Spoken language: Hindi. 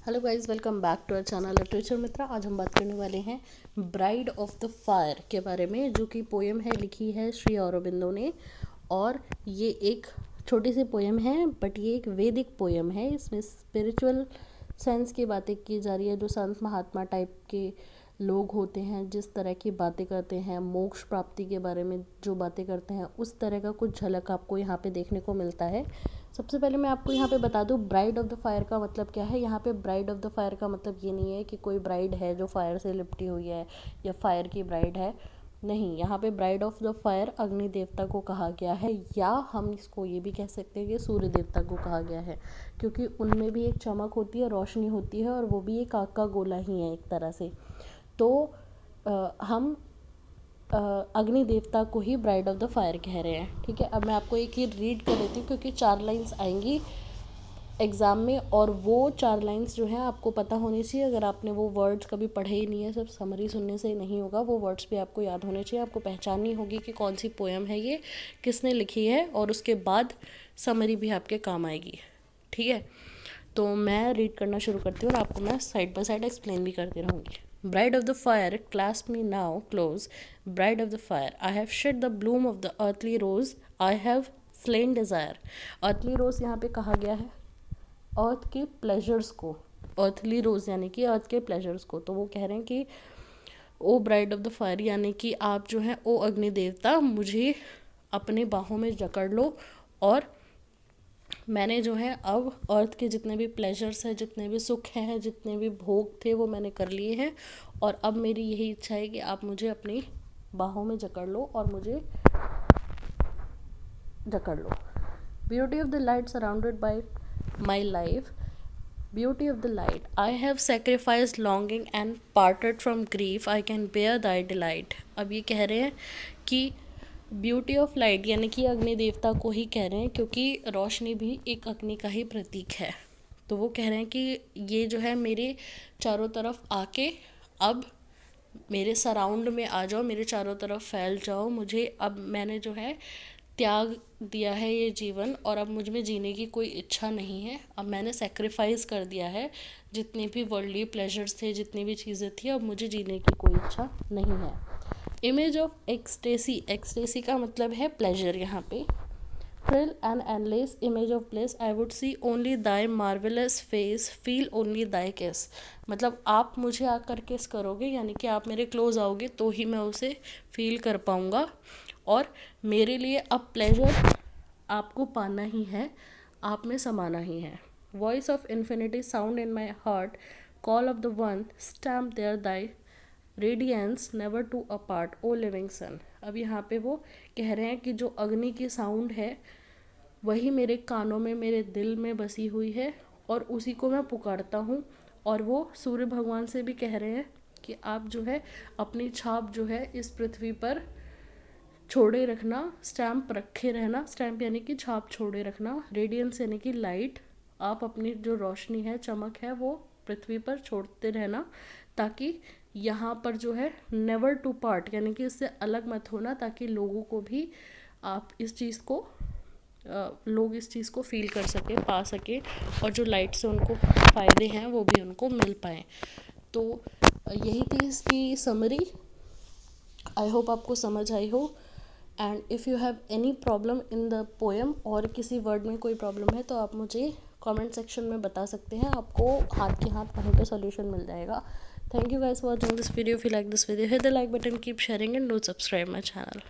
Hello guys, welcome back to our channel literature Mitra. आज हम बात करने वाले हैं ब्राइड ऑफ द फायर के बारे में, जो कि पोएम है, लिखी है श्री अरबिंदो ने। और ये एक छोटी सी पोएम है, बट ये एक वैदिक पोएम है। इसमें स्पिरिचुअल सेंस की बातें की जा रही है। जो संत महात्मा टाइप के लोग होते हैं, जिस तरह की बातें करते हैं, मोक्ष प्राप्ति के बारे में जो बातें करते हैं, उस तरह का कुछ झलक आपको यहाँ पे देखने को मिलता है। सबसे पहले मैं आपको यहाँ पे बता दूँ ब्राइड ऑफ द फायर का मतलब क्या है। यहाँ पे ब्राइड ऑफ द फायर का मतलब ये नहीं है कि कोई ब्राइड है जो फायर से लिपटी हुई है या फायर की ब्राइड है। नहीं, यहाँ पे ब्राइड ऑफ द फायर अग्नि देवता को कहा गया है, या हम इसको ये भी कह सकते हैं कि सूर्य देवता को कहा गया है, क्योंकि उनमें भी एक चमक होती है, रोशनी होती है, और वो भी एक आग का गोला ही है एक तरह से। तो हम अग्नि देवता को ही ब्राइड ऑफ द फायर कह रहे हैं। ठीक है, अब मैं आपको एक ही रीड कर लेती हूँ, क्योंकि 4 लाइन्स आएंगी एग्ज़ाम में, और वो 4 लाइन्स जो हैं आपको पता होनी चाहिए। अगर आपने वो वर्ड्स कभी पढ़े ही नहीं है, सिर्फ समरी सुनने से नहीं होगा, वो वर्ड्स भी आपको याद होने चाहिए। आपको पहचाननी होगी कि कौन सी पोएम है ये, किसने लिखी है, और उसके बाद समरी भी आपके काम आएगी। ठीक है, तो मैं रीड करना शुरू करती हूँ और आपको मैं साइड बाय साइड एक्सप्लेन भी करती रहूँगी। Bride of the fire, clasp me now close. Bride of the fire, I have shed the bloom of the earthly rose. I have slain desire. Earthly rose यहाँ पे कहा गया है अर्थ के प्लेजर्स को। earthly rose यानी कि अर्थ के प्लेजर्स को। तो वो कह रहे हैं कि ओ ब्राइड ऑफ द फायर, यानी कि आप जो है ओ अग्नि देवता, मुझे अपने बाहों में जकड़ लो, और मैंने जो है अब अर्थ के जितने भी प्लेजर्स हैं, जितने भी सुख हैं, जितने भी भोग थे, वो मैंने कर लिए हैं, और अब मेरी यही इच्छा है कि आप मुझे अपनी बाहों में जकड़ लो और मुझे जकड़ लो। Beauty of the light surrounded by my life, beauty of the light, I have sacrificed longing and parted from grief, I can bear thy delight. अब ये कह रहे हैं कि ब्यूटी ऑफ लाइट, यानी कि अग्नि देवता को ही कह रहे हैं, क्योंकि रोशनी भी एक अग्नि का ही प्रतीक है। तो वो कह रहे हैं कि ये जो है मेरे चारों तरफ आके अब मेरे सराउंड में आ जाओ, मेरे चारों तरफ फैल जाओ। मुझे अब मैंने जो है त्याग दिया है ये जीवन, और अब मुझ में जीने की कोई इच्छा नहीं है। अब मैंने सेक्रीफाइस कर दिया है जितने भी वर्ल्डली प्लेजर्स थे, जितनी भी चीज़ें थी, अब मुझे जीने की कोई इच्छा नहीं है। इमेज ऑफ एक्सटेसी, एक्सटेसी का मतलब है प्लेजर यहाँ पे। Thrill and endless image of bliss, I would see only thy marvellous face, feel only thy kiss. मतलब आप मुझे आकर किस करोगे, यानी कि आप मेरे क्लोज आओगे तो ही मैं उसे फील कर पाऊँगा, और मेरे लिए अब प्लेजर आपको पाना ही है, आप में समाना ही है। Voice of infinity sound in my heart, call of the one stamp there thy radiance never to apart O living sun. अब यहाँ पे वो कह रहे हैं कि जो अग्नि की साउंड है वही मेरे कानों में, मेरे दिल में बसी हुई है, और उसी को मैं पुकारता हूँ। और वो सूर्य भगवान से भी कह रहे हैं कि आप जो है अपनी छाप जो है इस पृथ्वी पर छोड़े रखना, स्टैम्प रखे रहना। स्टैम्प यानी कि छाप छोड़े रखना, रेडियंस यानी कि लाइट, आप अपनी जो रोशनी है, चमक है, वो पृथ्वी पर छोड़ते रहना, ताकि यहाँ पर जो है नेवर टू पार्ट, यानी कि इससे अलग मत होना, ताकि लोगों को भी आप इस चीज़ को लोग इस चीज़ को फील कर सके, पा सके, और जो लाइट से उनको फ़ायदे हैं वो भी उनको मिल पाएँ। तो यही थी इसकी समरी। आई होप आपको समझ आई हो। And if you have any problem in the poem, और किसी वर्ड में कोई प्रॉब्लम है, तो आप मुझे कमेंट सेक्शन में बता सकते हैं। आपको हाथ के हाथ वहीं पे सॉल्यूशन मिल जाएगा। Thank you guys for watching this video. If you like this video, hit the like button, keep sharing, and do subscribe my channel.